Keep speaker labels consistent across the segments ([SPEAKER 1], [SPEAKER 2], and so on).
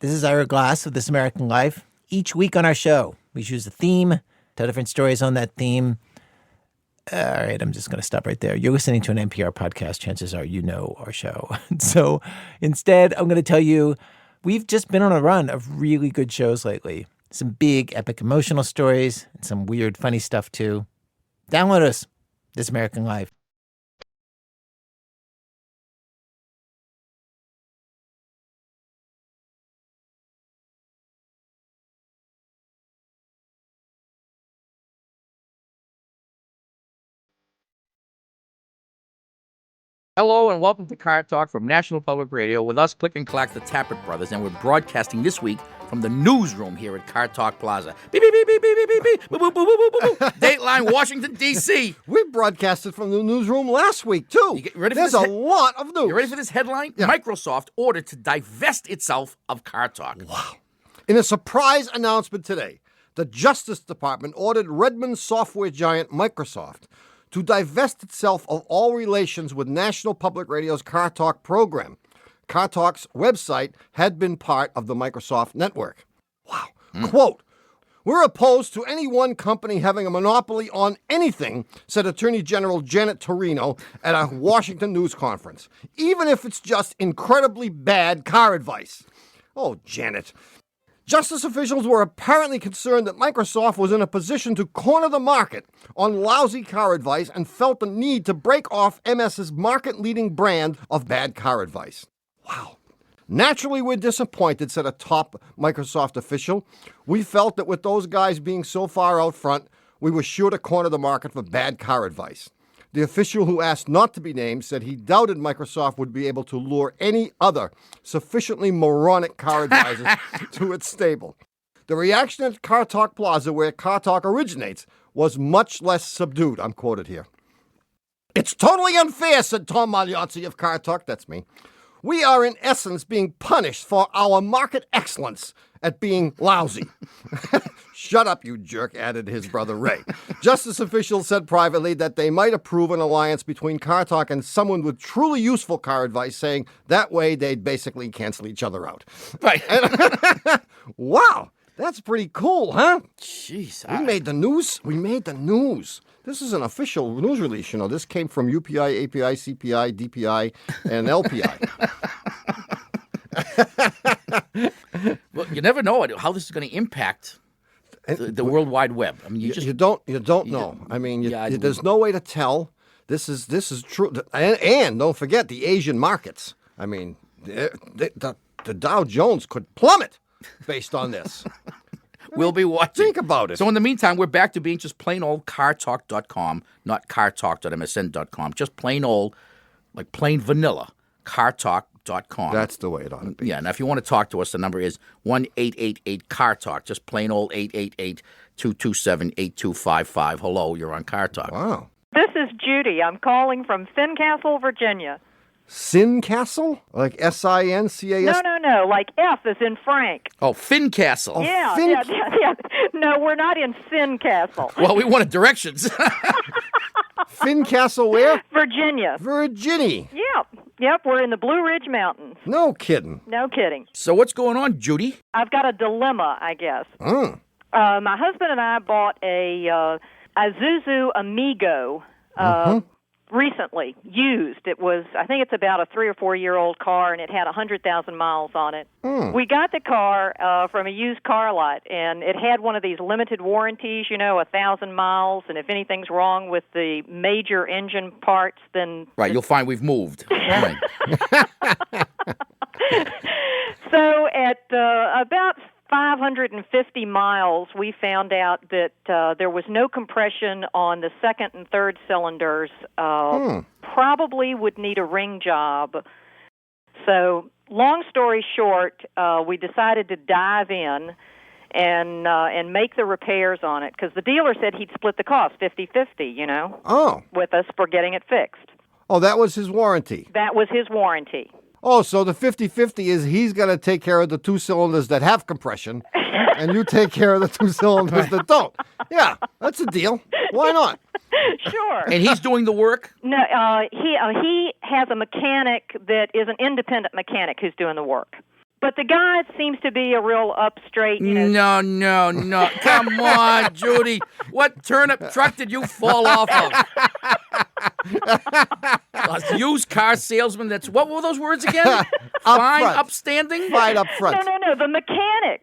[SPEAKER 1] This is Ira Glass of This American Life. Each week on our show, we choose a theme, tell different stories on that theme. All right, I'm just going to stop right there. You're listening to an NPR podcast. Chances are you know our show. So instead, I'm going to tell you, we've just been on a run of really good shows lately. Some big, epic, emotional stories, and some weird, funny stuff, too. Download us, This American Life.
[SPEAKER 2] Hello and welcome to Car Talk from National Public Radio with us, Click and Clack, the Tappet Brothers, and we're broadcasting this week from the newsroom here at Car Talk Plaza. Beep, beep, beep, beep, beep, beep, beep, beep, boop, boop, boop, boop, boop, boop. Dateline, Washington, D.C.
[SPEAKER 3] We broadcasted from the newsroom last week, too. There's a lot of news.
[SPEAKER 2] You ready for this headline?
[SPEAKER 3] Yeah.
[SPEAKER 2] Microsoft ordered to divest itself of Car Talk.
[SPEAKER 3] Wow. In a surprise announcement today, the Justice Department ordered Redmond software giant Microsoft to divest itself of all relations with National Public Radio's Car Talk program. Car Talk's website had been part of the Microsoft network. Wow. Quote, "We're opposed to any one company having a monopoly on anything," said Attorney General Janet Torino at a Washington news conference, "even if it's just incredibly bad car advice." Oh, Janet. Justice officials were apparently concerned that Microsoft was in a position to corner the market on lousy car advice and felt the need to break off MS's market-leading brand of bad car advice. Wow. "Naturally, we're disappointed," said a top Microsoft official. "We felt that with those guys being so far out front, we were sure to corner the market for bad car advice." The official, who asked not to be named, said he doubted Microsoft would be able to lure any other sufficiently moronic car advisors to its stable. The reaction at Car Talk Plaza, where Car Talk originates, was much less subdued. I'm quoted here. "It's totally unfair," said Tom Magliozzi of Car Talk. That's me. "We are in essence being punished for our market excellence at being lousy." "Shut up, you jerk," added his brother Ray. Justice officials said privately that they might approve an alliance between Car Talk and someone with truly useful car advice, saying that way they'd basically cancel each other out.
[SPEAKER 2] Right.
[SPEAKER 3] Wow, that's pretty cool, huh?
[SPEAKER 2] Jeez.
[SPEAKER 3] We made the news. We made the news. This is an official news release. You know, this came from UPI, API, CPI, DPI, and LPI.
[SPEAKER 2] Well, you never know how this is going to impact the World Wide Web. I mean,
[SPEAKER 3] you don't know. I mean, there's no way to tell. This is true. And don't forget the Asian markets. I mean, the Dow Jones could plummet based on this.
[SPEAKER 2] We'll be watching.
[SPEAKER 3] Think about it.
[SPEAKER 2] So in the meantime, we're back to being just plain old cartalk.com, not cartalk.msn.com. Just plain old, like plain vanilla, cartalk.com.
[SPEAKER 3] That's the way it ought to be.
[SPEAKER 2] Yeah, now if you want to talk to us, the number is 1-888-CAR-TALK. Just plain old 888-227-8255. Hello, you're on Car Talk.
[SPEAKER 3] Wow.
[SPEAKER 4] This is Judy. I'm calling from Fincastle, Virginia.
[SPEAKER 3] Sin Castle? Like S-I-N-C-A-S?
[SPEAKER 4] No. Like F is in Frank.
[SPEAKER 2] Oh, Fincastle.
[SPEAKER 4] Yeah. No, we're not in Fincastle.
[SPEAKER 2] Well, we wanted directions.
[SPEAKER 3] Fincastle where?
[SPEAKER 4] Virginia.
[SPEAKER 3] Virginia.
[SPEAKER 4] Yep, we're in the Blue Ridge Mountains.
[SPEAKER 3] No kidding.
[SPEAKER 4] No kidding.
[SPEAKER 2] So what's going on, Judy?
[SPEAKER 4] I've got a dilemma, I guess. My husband and I bought a Isuzu Amigo recently, used. I think it's about a 3 or 4 year old car, and it had 100,000 miles on it. We got the car from a used car lot, and it had one of these limited warranties, 1,000 miles, and if anything's wrong with the major engine parts, then...
[SPEAKER 2] Right, you'll find we've moved. Right.
[SPEAKER 4] So at about 550 miles, we found out that there was no compression on the second and third cylinders. Probably would need a ring job. So, long story short, we decided to dive in and make the repairs on it, because the dealer said he'd split the cost 50-50, with us for getting it fixed.
[SPEAKER 3] Oh, that was his warranty.
[SPEAKER 4] That was his warranty.
[SPEAKER 3] Oh, so the 50-50 is he's going to take care of the 2 cylinders that have compression, and you take care of the 2 cylinders that don't. Yeah, that's a deal. Why not?
[SPEAKER 4] Sure.
[SPEAKER 2] And he's doing the work?
[SPEAKER 4] No, he has a mechanic that is an independent mechanic who's doing the work. But the guy seems to be a real up straight, you know.
[SPEAKER 2] No. Come on, Judy. What turnip truck did you fall off of? A used car salesman. What were those words again? Fine,
[SPEAKER 3] front.
[SPEAKER 2] upstanding?
[SPEAKER 3] Right up front.
[SPEAKER 4] No, the mechanic.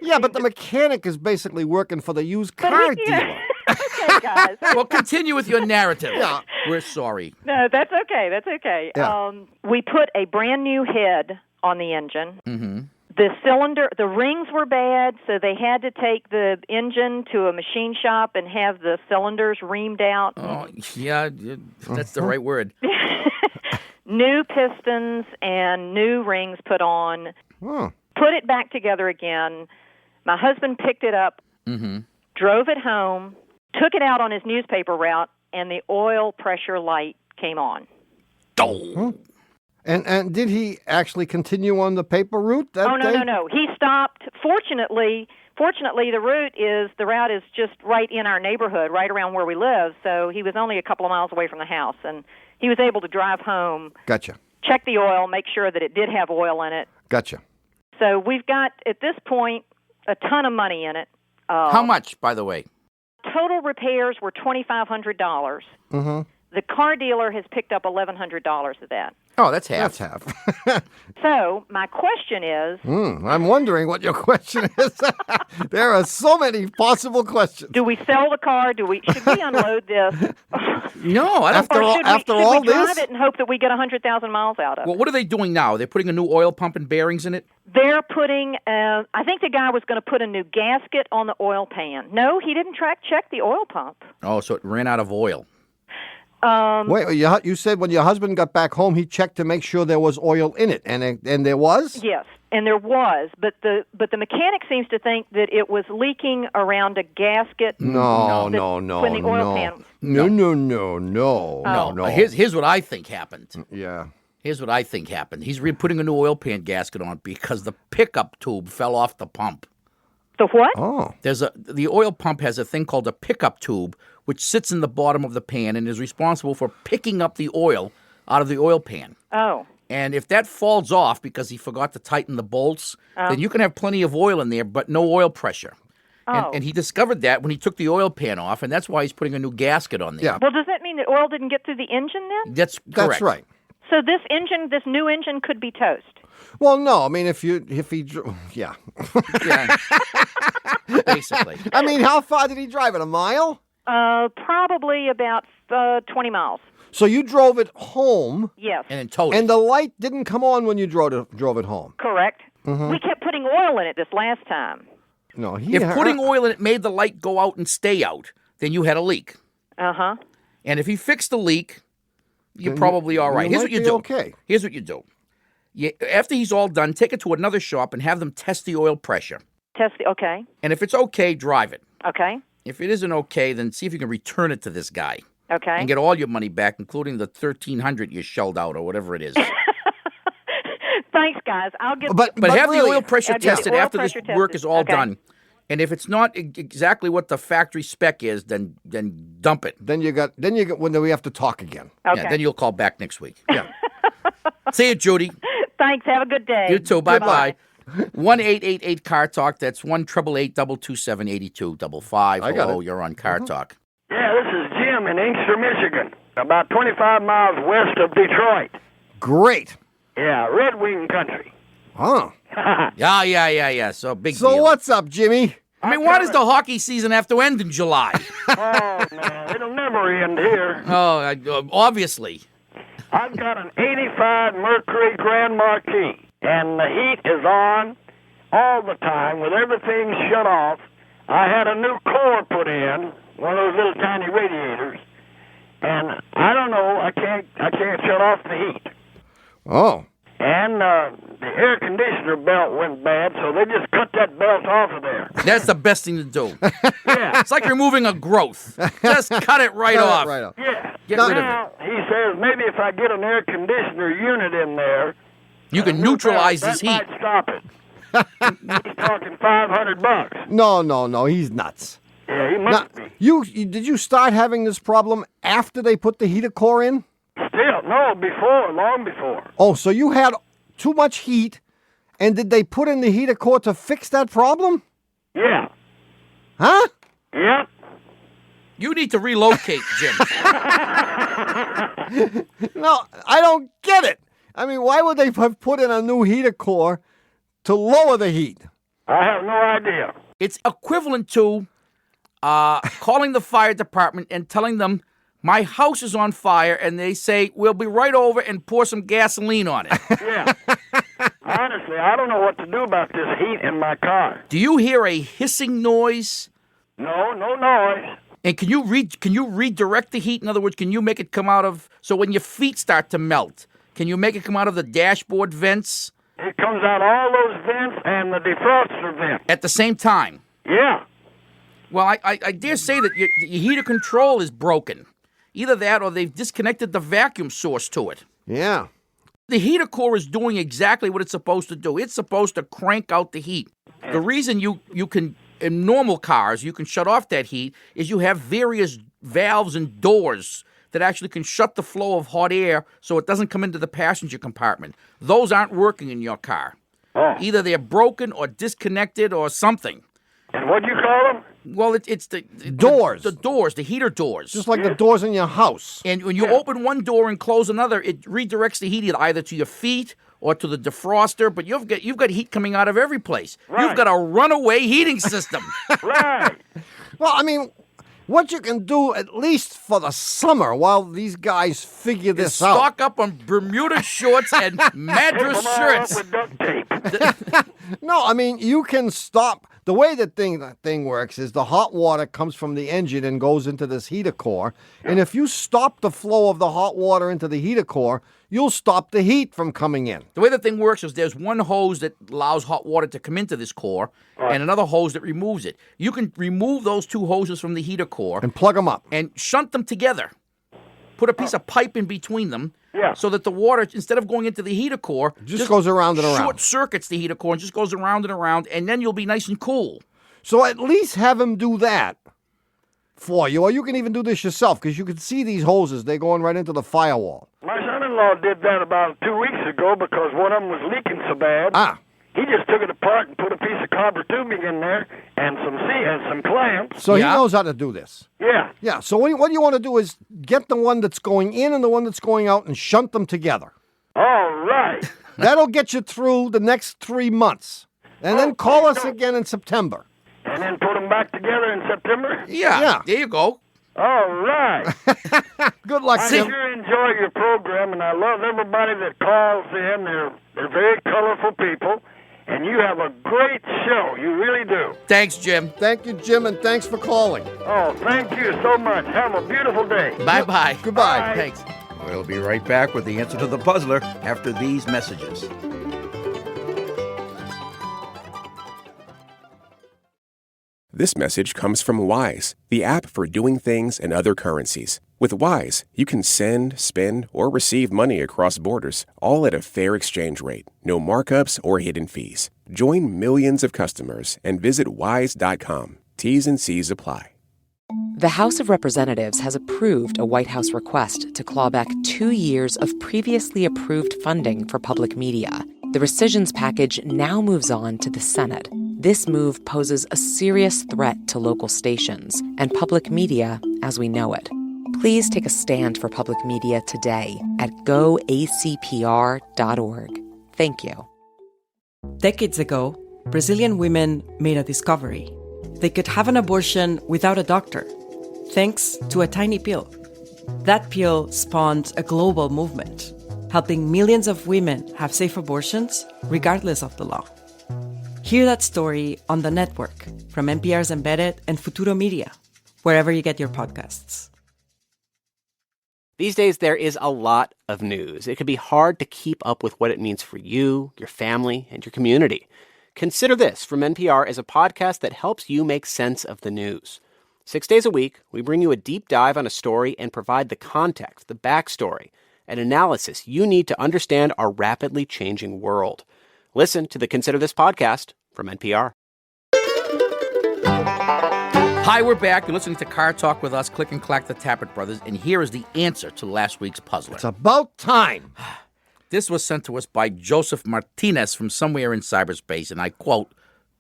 [SPEAKER 3] Yeah, but the mechanic is basically working for the used car dealer.
[SPEAKER 4] Okay, guys.
[SPEAKER 2] Well, continue with your narrative.
[SPEAKER 3] Yeah.
[SPEAKER 2] We're sorry.
[SPEAKER 4] No, that's okay.
[SPEAKER 3] Yeah.
[SPEAKER 4] We put a brand new head on the engine.
[SPEAKER 2] Mm-hmm.
[SPEAKER 4] The rings were bad, so they had to take the engine to a machine shop and have the cylinders reamed out.
[SPEAKER 2] Oh, yeah, that's the right word.
[SPEAKER 4] New pistons and new rings put on.
[SPEAKER 3] Oh.
[SPEAKER 4] Put it back together again. My husband picked it up, drove it home, took it out on his newspaper route, and the oil pressure light came on.
[SPEAKER 2] Oh.
[SPEAKER 3] And did he actually continue on the paper route that day?
[SPEAKER 4] No. He stopped. Fortunately, the route is just right in our neighborhood, right around where we live. So he was only a couple of miles away from the house, and he was able to drive home.
[SPEAKER 3] Gotcha.
[SPEAKER 4] Check the oil, make sure that it did have oil in it.
[SPEAKER 3] Gotcha.
[SPEAKER 4] So we've got at this point a ton of money in it.
[SPEAKER 2] How much, by the way?
[SPEAKER 4] Total repairs were $2,500.
[SPEAKER 3] Mm-hmm.
[SPEAKER 4] The car dealer has picked up $1,100 of that.
[SPEAKER 2] Oh, that's half.
[SPEAKER 3] That's half.
[SPEAKER 4] So my question is,
[SPEAKER 3] I'm wondering what your question is. There are so many possible questions.
[SPEAKER 4] do we sell the car? Should we unload this?
[SPEAKER 2] No, I don't.
[SPEAKER 3] After
[SPEAKER 4] should
[SPEAKER 3] all
[SPEAKER 4] we drive
[SPEAKER 3] this?
[SPEAKER 4] it and hope that we get 100,000 miles out of it?
[SPEAKER 2] Well, what are they doing now? They're putting a new oil pump and bearings in it?
[SPEAKER 4] They're putting, I think the guy was going to put a new gasket on the oil pan. No, he didn't check the oil pump.
[SPEAKER 2] Oh, so it ran out of oil.
[SPEAKER 3] Wait, you said when your husband got back home, he checked to make sure there was oil in it, and there was?
[SPEAKER 4] Yes, and there was, but the mechanic seems to think that it was leaking around a gasket.
[SPEAKER 3] No.
[SPEAKER 4] when the oil pan.
[SPEAKER 3] No.
[SPEAKER 2] Here's what I think happened.
[SPEAKER 3] Yeah.
[SPEAKER 2] Here's what I think happened. He's putting a new oil pan gasket on because the pickup tube fell off the pump.
[SPEAKER 4] The what?
[SPEAKER 3] Oh.
[SPEAKER 2] The oil pump has a thing called a pickup tube, which sits in the bottom of the pan and is responsible for picking up the oil out of the oil pan.
[SPEAKER 4] Oh.
[SPEAKER 2] And if that falls off because he forgot to tighten the bolts, then you can have plenty of oil in there, but no oil pressure.
[SPEAKER 4] Oh.
[SPEAKER 2] And he discovered that when he took the oil pan off, and that's why he's putting a new gasket on there.
[SPEAKER 3] Yeah.
[SPEAKER 4] Well, does that mean that oil didn't get through the engine then?
[SPEAKER 2] That's correct.
[SPEAKER 3] That's right.
[SPEAKER 4] So this new engine could be toast.
[SPEAKER 3] Well, no. I mean, yeah.
[SPEAKER 2] Yeah. Basically.
[SPEAKER 3] I mean, how far did he drive it? A mile?
[SPEAKER 4] Probably about 20 miles.
[SPEAKER 3] So you drove it home,
[SPEAKER 4] Yes.
[SPEAKER 2] And then towed it.
[SPEAKER 3] and the light didn't come on when you drove it home.
[SPEAKER 4] Correct.
[SPEAKER 3] Mm-hmm.
[SPEAKER 4] We kept putting oil in it this last time.
[SPEAKER 3] No,
[SPEAKER 2] If putting oil in it made the light go out and stay out, then you had a leak.
[SPEAKER 4] Uh-huh.
[SPEAKER 2] And if he fixed the leak, you're probably all right.
[SPEAKER 3] you
[SPEAKER 2] Here's
[SPEAKER 3] might
[SPEAKER 2] what you
[SPEAKER 3] be
[SPEAKER 2] do.
[SPEAKER 3] okay.
[SPEAKER 2] Here's what you do. After he's all done, take it to another shop and have them test the oil pressure.
[SPEAKER 4] Okay.
[SPEAKER 2] And if it's okay, drive it.
[SPEAKER 4] Okay.
[SPEAKER 2] If it isn't okay, then see if you can return it to this guy
[SPEAKER 4] Okay.
[SPEAKER 2] and get all your money back, including the $1,300 you shelled out or whatever it is.
[SPEAKER 4] Thanks, guys. I'll get.
[SPEAKER 3] But
[SPEAKER 2] Have
[SPEAKER 3] really,
[SPEAKER 2] the oil pressure
[SPEAKER 4] I'll get the
[SPEAKER 2] tested
[SPEAKER 4] oil
[SPEAKER 2] after this
[SPEAKER 4] pressure
[SPEAKER 2] work
[SPEAKER 4] tested.
[SPEAKER 2] is all
[SPEAKER 4] Okay.
[SPEAKER 2] done. And if it's not exactly what the factory spec is, then dump it.
[SPEAKER 3] then you got when we have to talk again.
[SPEAKER 4] Okay.
[SPEAKER 2] Yeah, then you'll call back next week.
[SPEAKER 3] Yeah.
[SPEAKER 2] See you, Judy.
[SPEAKER 4] Thanks. Have a good day.
[SPEAKER 2] You too. Bye-bye. 1-888-CAR-TALK. That's 1-888-227-8255.
[SPEAKER 3] I got
[SPEAKER 2] Hello,
[SPEAKER 3] it.
[SPEAKER 2] you're on Car Talk.
[SPEAKER 5] Yeah, this is Jim in Inkster, Michigan, about 25 miles west of Detroit.
[SPEAKER 3] Great.
[SPEAKER 5] Yeah, Red Wing country.
[SPEAKER 3] Huh.
[SPEAKER 2] Yeah. So big
[SPEAKER 3] So
[SPEAKER 2] deal.
[SPEAKER 3] what's up, Jimmy?
[SPEAKER 2] I mean, why does the hockey season have to end in July?
[SPEAKER 5] Oh, man, it'll never end here.
[SPEAKER 2] Obviously.
[SPEAKER 5] I've got an 85 Mercury Grand Marquis, and the heat is on all the time with everything shut off. I had a new core put in, one of those little tiny radiators, and I don't know, I can't shut off the heat.
[SPEAKER 3] Oh.
[SPEAKER 5] And the air conditioner belt went bad, so they just cut that belt off of there.
[SPEAKER 2] That's the best thing to do.
[SPEAKER 5] Yeah.
[SPEAKER 2] It's like removing a growth. Just cut it right
[SPEAKER 3] Cut it
[SPEAKER 2] off.
[SPEAKER 3] right off.
[SPEAKER 5] Yeah.
[SPEAKER 2] Get rid of
[SPEAKER 5] Now, he says maybe if I get an air conditioner unit in there,
[SPEAKER 2] You can neutralize
[SPEAKER 5] that
[SPEAKER 2] this heat.
[SPEAKER 5] might stop it. He's talking $500.
[SPEAKER 3] No. He's nuts.
[SPEAKER 5] Yeah, he
[SPEAKER 3] Now,
[SPEAKER 5] must be.
[SPEAKER 3] did you start having this problem after they put the heater core in?
[SPEAKER 5] Still, no, before, long before.
[SPEAKER 3] Oh, so you had too much heat, And did they put in the heater core to fix that problem?
[SPEAKER 5] Yeah.
[SPEAKER 3] Huh?
[SPEAKER 5] Yep.
[SPEAKER 2] You need to relocate, Jim.
[SPEAKER 3] No, I don't get it. I mean, why would they have put in a new heater core to lower the heat?
[SPEAKER 5] I have no idea.
[SPEAKER 2] It's equivalent to calling the fire department and telling them, my house is on fire, and they say, we'll be right over and pour some gasoline on it.
[SPEAKER 5] Yeah. Honestly, I don't know what to do about this heat in my car.
[SPEAKER 2] Do you hear a hissing noise?
[SPEAKER 5] No noise.
[SPEAKER 2] And can you redirect the heat? In other words, can you make it come out of, so when your feet start to melt, can you make it come out of the dashboard vents?
[SPEAKER 5] It comes out all those vents and the defroster vent.
[SPEAKER 2] At the same time?
[SPEAKER 5] Yeah.
[SPEAKER 2] Well, I dare say that your heater control is broken. Either that or they've disconnected the vacuum source to it.
[SPEAKER 3] Yeah.
[SPEAKER 2] The heater core is doing exactly what it's supposed to do. It's supposed to crank out the heat. The reason you can, in normal cars, you can shut off that heat is you have various valves and doors that actually can shut the flow of hot air so it doesn't come into the passenger compartment. Those aren't working in your car.
[SPEAKER 5] Oh.
[SPEAKER 2] Either they're broken or disconnected or something.
[SPEAKER 5] And what do you call them?
[SPEAKER 2] Well, it's the
[SPEAKER 3] Doors.
[SPEAKER 2] The doors, the heater doors.
[SPEAKER 3] Just like the doors in your house.
[SPEAKER 2] And when you open one door and close another, it redirects the heat either to your feet or to the defroster. But you've got heat coming out of every place.
[SPEAKER 5] Right.
[SPEAKER 2] You've got a runaway heating system.
[SPEAKER 5] Right.
[SPEAKER 3] Well, I mean, what you can do at least for the summer while these guys figure this out.
[SPEAKER 2] Stock up on Bermuda shorts and Madras
[SPEAKER 5] Tape 'em all
[SPEAKER 2] shirts.
[SPEAKER 5] up with duct tape.
[SPEAKER 3] No, I mean, you can stop. The way that thing works is the hot water comes from the engine and goes into this heater core. And if you stop the flow of the hot water into the heater core, you'll stop the heat from coming in.
[SPEAKER 2] The way the thing works is there's one hose that allows hot water to come into this core and another hose that removes it. You can remove those two hoses from the heater core
[SPEAKER 3] And plug them up.
[SPEAKER 2] and shunt them together. Put a piece of pipe in between them so that the water, instead of going into the heater core,
[SPEAKER 3] Just goes around and around.
[SPEAKER 2] short circuits the heater core and just goes around and around, and then you'll be nice and cool.
[SPEAKER 3] So at least have him do that for you. Or you can even do this yourself because you can see these hoses. They're going right into the firewall.
[SPEAKER 5] My son-in-law did that about 2 weeks ago because one of them was leaking so bad.
[SPEAKER 3] Ah.
[SPEAKER 5] He just took it apart and put a piece of copper tubing in there and some clamps.
[SPEAKER 3] So
[SPEAKER 2] Yeah.
[SPEAKER 3] he knows how to do this.
[SPEAKER 5] Yeah.
[SPEAKER 3] Yeah, so what you want to do is get the one that's going in and the one that's going out and shunt them together.
[SPEAKER 5] All right.
[SPEAKER 3] That'll get you through the next 3 months. And then call us again in September.
[SPEAKER 5] And then put them back together in September?
[SPEAKER 3] Yeah.
[SPEAKER 2] There you go.
[SPEAKER 5] All right.
[SPEAKER 3] Good luck,
[SPEAKER 5] I
[SPEAKER 3] Tim.
[SPEAKER 5] sure enjoy your program, and I love everybody that calls in. They're very colorful people, and you have a great show. You really do.
[SPEAKER 2] Thanks, Jim.
[SPEAKER 3] Thank you, Jim, and thanks for calling.
[SPEAKER 5] Oh, thank you so much. Have a beautiful day.
[SPEAKER 2] Bye-bye.
[SPEAKER 3] Goodbye.
[SPEAKER 5] Bye.
[SPEAKER 2] Thanks. We'll be right back with the answer to the puzzler after these messages.
[SPEAKER 6] This message comes from Wise, the app for doing things in other currencies. With Wise, you can send, spend, or receive money across borders, all at a fair exchange rate, no markups or hidden fees. Join millions of customers and visit wise.com. T's and C's apply.
[SPEAKER 7] The House of Representatives has approved a White House request to claw back 2 years of previously approved funding for public media. The rescissions package now moves on to the Senate. This move poses a serious threat to local stations and public media as we know it. Please take a stand for public media today at goacpr.org. Thank you.
[SPEAKER 8] Decades ago, Brazilian women made a discovery. They could have an abortion without a doctor, thanks to a tiny pill. That pill spawned a global movement, helping millions of women have safe abortions regardless of the law. Hear that story on The Network from NPR's Embedded and Futuro Media, wherever you get your podcasts.
[SPEAKER 9] These days, there is a lot of news. It can be hard to keep up with what it means for you, your family, and your community. Consider This from NPR as a podcast that helps you make sense of the news. 6 days a week, we bring you a deep dive on a story and provide the context, the backstory, and analysis you need to understand our rapidly changing world. Listen to the Consider This podcast from NPR.
[SPEAKER 2] Hi, we're back. You're listening to Car Talk with us, Click and Clack, the Tappet Brothers, and here is the answer to last week's puzzler.
[SPEAKER 3] It's about time.
[SPEAKER 2] This was sent to us by Joseph Martinez from somewhere in cyberspace, and I quote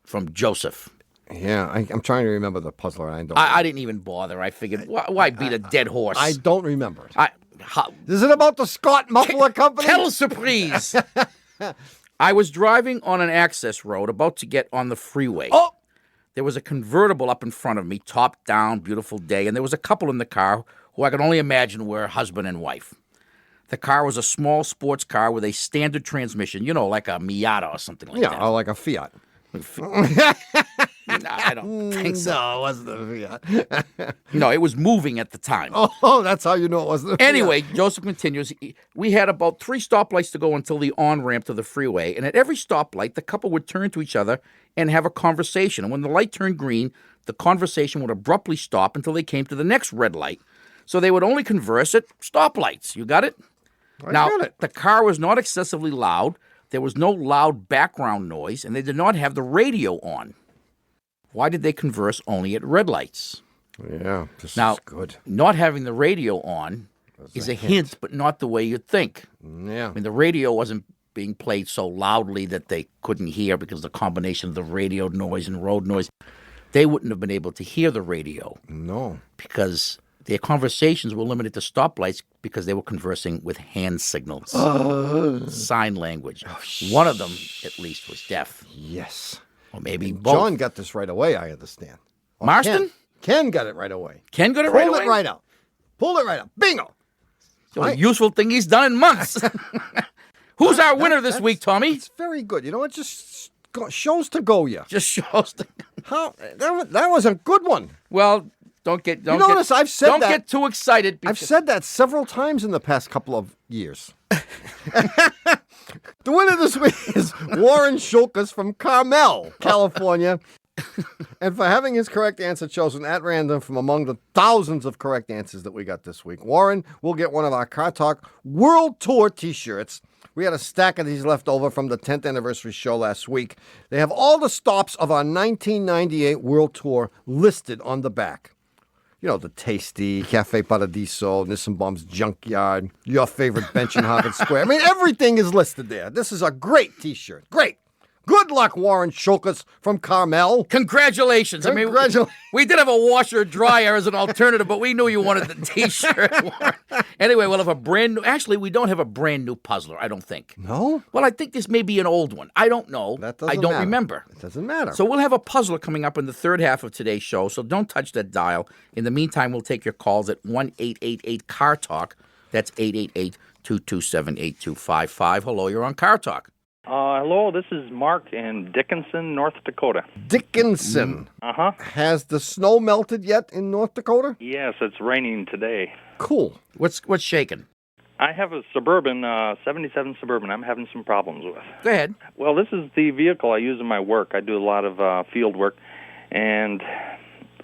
[SPEAKER 2] from Joseph.
[SPEAKER 3] Yeah, I'm trying to remember the puzzler.
[SPEAKER 2] I didn't even bother. I figured, why beat a dead horse?
[SPEAKER 3] I don't remember it.
[SPEAKER 2] How,
[SPEAKER 3] Is it about the Scott Muffler Company?
[SPEAKER 2] Quelle surprise! I was driving on an access road about to get on the freeway.
[SPEAKER 3] Oh!
[SPEAKER 2] There was a convertible up in front of me, top down, beautiful day, and there was a couple in the car who I could only imagine were husband and wife. The car was a small sports car with a standard transmission, like a Miata or something like that.
[SPEAKER 3] Yeah, or like a Fiat.
[SPEAKER 2] No, I don't think so.
[SPEAKER 3] No, it wasn't a Fiat.
[SPEAKER 2] No, it was moving at the time.
[SPEAKER 3] Oh, that's how you know it wasn't a Fiat.
[SPEAKER 2] Anyway, Joseph continues, we had about 3 stoplights to go until the on-ramp to the freeway, and at every stoplight, the couple would turn to each other and have a conversation. And when the light turned green, the conversation would abruptly stop until they came to the next red light. So they would only converse at stoplights. You got it?
[SPEAKER 3] I got it.
[SPEAKER 2] The car was not excessively loud. There was no loud background noise, and they did not have the radio on. Why did they converse only at red lights?
[SPEAKER 3] Yeah, this
[SPEAKER 2] Now,
[SPEAKER 3] is good.
[SPEAKER 2] Not having the radio on is a hint, but not the way you'd think.
[SPEAKER 3] Yeah.
[SPEAKER 2] I mean, the radio wasn't being played so loudly that they couldn't hear because of the combination of the radio noise and road noise. They wouldn't have been able to hear the radio.
[SPEAKER 3] No.
[SPEAKER 2] Because their conversations were limited to stoplights because they were conversing with hand signals, sign language. One of them, at least, was deaf.
[SPEAKER 3] Yes.
[SPEAKER 2] Or maybe both.
[SPEAKER 3] John got this right away, I understand. Or
[SPEAKER 2] Marston?
[SPEAKER 3] Ken got it right away.
[SPEAKER 2] Ken got it right away?
[SPEAKER 3] Pulled it right out. Pulled it right out. Bingo.
[SPEAKER 2] The only useful thing he's done in months. Who's our winner this week, Tommy?
[SPEAKER 3] It's very good. You know, it just shows to go you.
[SPEAKER 2] Just shows to
[SPEAKER 3] How that was a good one.
[SPEAKER 2] Well, don't get
[SPEAKER 3] I've said
[SPEAKER 2] don't
[SPEAKER 3] that.
[SPEAKER 2] get too excited.
[SPEAKER 3] I've said that several times in the past couple of years. The winner this week is Warren Shulkus from Carmel, California. And for having his correct answer chosen at random from among the thousands of correct answers that we got this week, Warren will get one of our Car Talk World Tour t-shirts. We had a stack of these left over from the 10th anniversary show last week. They have all the stops of our 1998 World Tour listed on the back. You know, the Tasty, Cafe Paradiso, Nissan Bomb's Junkyard, your favorite bench in Harvard Square. I mean, everything is listed there. This is a great t-shirt. Great. Good luck, Warren Shulkus from Carmel.
[SPEAKER 2] Congratulations.
[SPEAKER 3] Congratulations.
[SPEAKER 2] I mean, we did have a washer dryer as an alternative, but we knew you wanted the t-shirt. Anyway, we'll have a brand new... Actually, we don't have a brand new puzzler, I don't think.
[SPEAKER 3] No?
[SPEAKER 2] Well, I think this may be an old one. I don't know.
[SPEAKER 3] That doesn't
[SPEAKER 2] I don't
[SPEAKER 3] matter.
[SPEAKER 2] remember.
[SPEAKER 3] It doesn't matter.
[SPEAKER 2] So we'll have a puzzler coming up in the third half of today's show, so don't touch that dial. In the meantime, we'll take your calls at 1-888-CAR-TALK. That's 888-227-8255. Hello, you're on Car Talk.
[SPEAKER 10] Hello, this is Mark in Dickinson, North Dakota.
[SPEAKER 3] Dickinson.
[SPEAKER 10] Uh-huh.
[SPEAKER 3] Has the snow melted yet in North Dakota?
[SPEAKER 10] Yes, it's raining today.
[SPEAKER 3] Cool.
[SPEAKER 2] What's shaking?
[SPEAKER 10] I have a Suburban, 77 Suburban I'm having some problems with.
[SPEAKER 2] Go ahead.
[SPEAKER 10] Well, this is the vehicle I use in my work. I do a lot of field work, and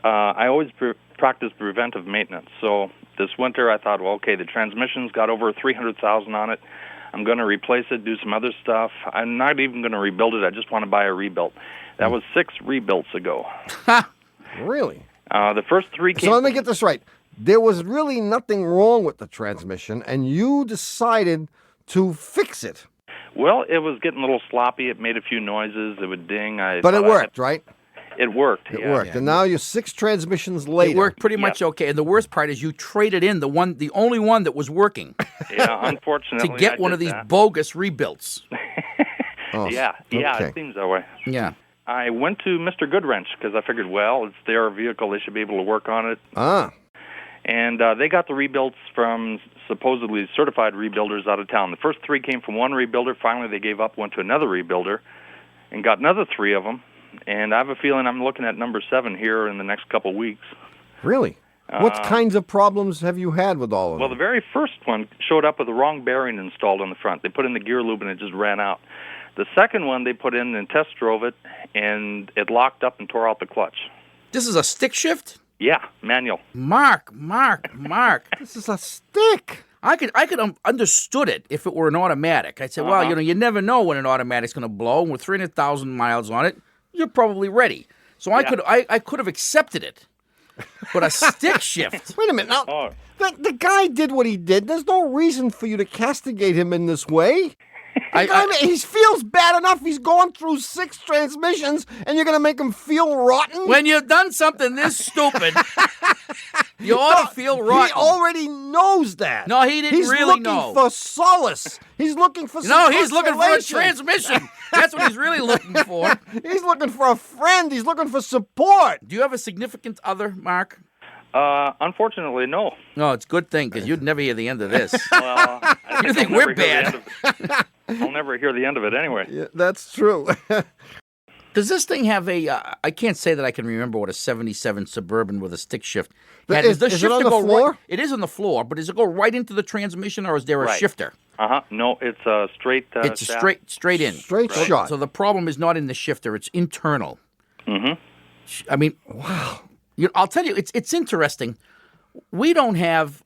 [SPEAKER 10] I always practice preventive maintenance. So this winter I thought, well, okay, the transmission's got over 300,000 on it. I'm going to replace it, do some other stuff. I'm not even going to rebuild it. I just want to buy a rebuilt. That was 6 rebuilds ago.
[SPEAKER 3] Really?
[SPEAKER 10] The first 3 came...
[SPEAKER 3] So let me get this right. There was really nothing wrong with the transmission, and you decided to fix it.
[SPEAKER 10] Well, it was getting a little sloppy. It made a few noises. It would ding.
[SPEAKER 3] But it worked, right?
[SPEAKER 10] It worked.
[SPEAKER 3] It worked. And now you're 6 transmissions later.
[SPEAKER 2] It worked pretty much okay. And the worst part is you traded in the only one that was working.
[SPEAKER 10] Yeah, unfortunately.
[SPEAKER 2] To get one of these bogus rebuilds.
[SPEAKER 10] Yeah,
[SPEAKER 3] okay.
[SPEAKER 10] it seems that way.
[SPEAKER 2] Yeah.
[SPEAKER 10] I went to Mr. Goodwrench because I figured, well, it's their vehicle. They should be able to work on it. And they got the rebuilds from supposedly certified rebuilders out of town. The first 3 came from one rebuilder. Finally, they gave up, went to another rebuilder, and got another 3 of them. And I have a feeling I'm looking at number 7 here in the next couple weeks.
[SPEAKER 3] Really? What kinds of problems have you had with all of them?
[SPEAKER 10] Well, the very first one showed up with the wrong bearing installed on the front. They put in the gear lube and it just ran out. The second one they put in and test drove it, and it locked up and tore out the clutch.
[SPEAKER 2] This is a stick shift?
[SPEAKER 10] Yeah, manual.
[SPEAKER 2] Mark.
[SPEAKER 3] This is a stick.
[SPEAKER 2] I could understood it if it were an automatic. I'd say, well, you never know when an automatic's going to blow. And with 300,000 miles on it, you're probably ready. So I could have accepted it. But a stick shift.
[SPEAKER 3] Wait a minute. Now, The guy did what he did. There's no reason for you to castigate him in this way. He feels bad enough. He's gone through 6 transmissions, and you're going to make him feel rotten?
[SPEAKER 2] When you've done something this stupid, you ought to feel rotten.
[SPEAKER 3] He already knows that.
[SPEAKER 2] No, he didn't really know.
[SPEAKER 3] He's looking for solace. He's looking for some
[SPEAKER 2] he's looking for a
[SPEAKER 3] consolation.
[SPEAKER 2] transmission. That's what he's really looking for.
[SPEAKER 3] He's looking for a friend. He's looking for support.
[SPEAKER 2] Do you have a significant other, Mark?
[SPEAKER 10] Unfortunately, no.
[SPEAKER 2] No, it's a good thing, because you'd never hear the end of this.
[SPEAKER 10] Well,
[SPEAKER 2] You think we're bad.
[SPEAKER 10] I'll never hear the end of it anyway.
[SPEAKER 3] Yeah, that's true.
[SPEAKER 2] Does this thing have a, I can't say that I can remember what a 77 Suburban with a stick shift had.
[SPEAKER 3] Is
[SPEAKER 2] the
[SPEAKER 3] it
[SPEAKER 2] shifter
[SPEAKER 3] on the
[SPEAKER 2] go
[SPEAKER 3] floor?
[SPEAKER 2] Right, it is on the floor, but does it go right into the transmission, or is there a
[SPEAKER 10] Right.
[SPEAKER 2] shifter?
[SPEAKER 10] No, it's a straight
[SPEAKER 2] It's
[SPEAKER 10] shaft.
[SPEAKER 2] straight in.
[SPEAKER 3] Straight shot.
[SPEAKER 2] So the problem is not in the shifter, it's internal.
[SPEAKER 10] Mm-hmm.
[SPEAKER 2] I mean, wow. I'll tell you, it's interesting. We don't have,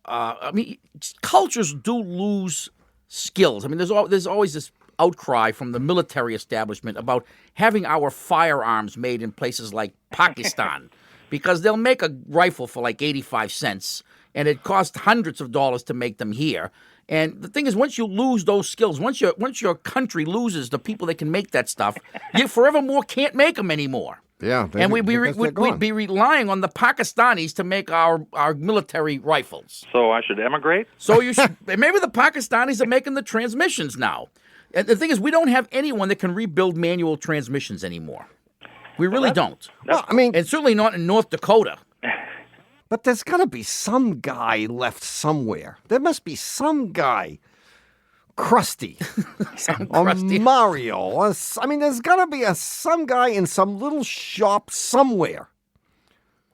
[SPEAKER 2] cultures do lose skills. I mean, there's always this outcry from the military establishment about having our firearms made in places like Pakistan because they'll make a rifle for like 85 cents and it costs hundreds of dollars to make them here. And the thing is, once you lose those skills, once your country loses the people that can make that stuff, you forevermore can't make them anymore.
[SPEAKER 3] Yeah,
[SPEAKER 2] and we'd be relying on the Pakistanis to make our military rifles.
[SPEAKER 10] So I should emigrate?
[SPEAKER 2] So you should. Maybe the Pakistanis are making the transmissions now. And the thing is, we don't have anyone that can rebuild manual transmissions anymore. We really don't.
[SPEAKER 3] Well, I mean,
[SPEAKER 2] and certainly not in North Dakota.
[SPEAKER 3] But there's got to be some guy left somewhere. There must be some guy, Krusty, or Mario. Or, there's got to be some guy in some little shop somewhere.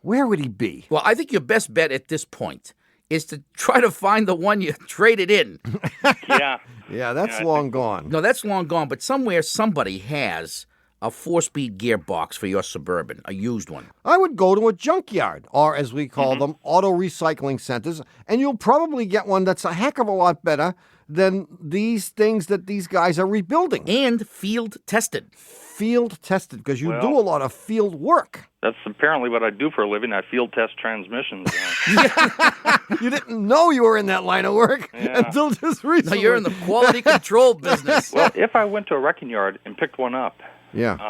[SPEAKER 3] Where would he be?
[SPEAKER 2] Well, I think your best bet at this point is to try to find the one you traded in.
[SPEAKER 10] Yeah.
[SPEAKER 3] Yeah, that's long gone.
[SPEAKER 2] No, that's long gone. But somewhere somebody has a 4-speed gearbox for your Suburban, a used one.
[SPEAKER 3] I would go to a junkyard, or as we call them, auto recycling centers, and you'll probably get one that's a heck of a lot better than these things that these guys are rebuilding.
[SPEAKER 2] And field tested.
[SPEAKER 3] Field tested, because you do a lot of field work.
[SPEAKER 10] That's apparently what I do for a living. I field test transmissions.
[SPEAKER 3] You didn't know you were in that line of work until just recently.
[SPEAKER 2] No, you're in the quality control business.
[SPEAKER 10] Well, if I went to a wrecking yard and picked one up, should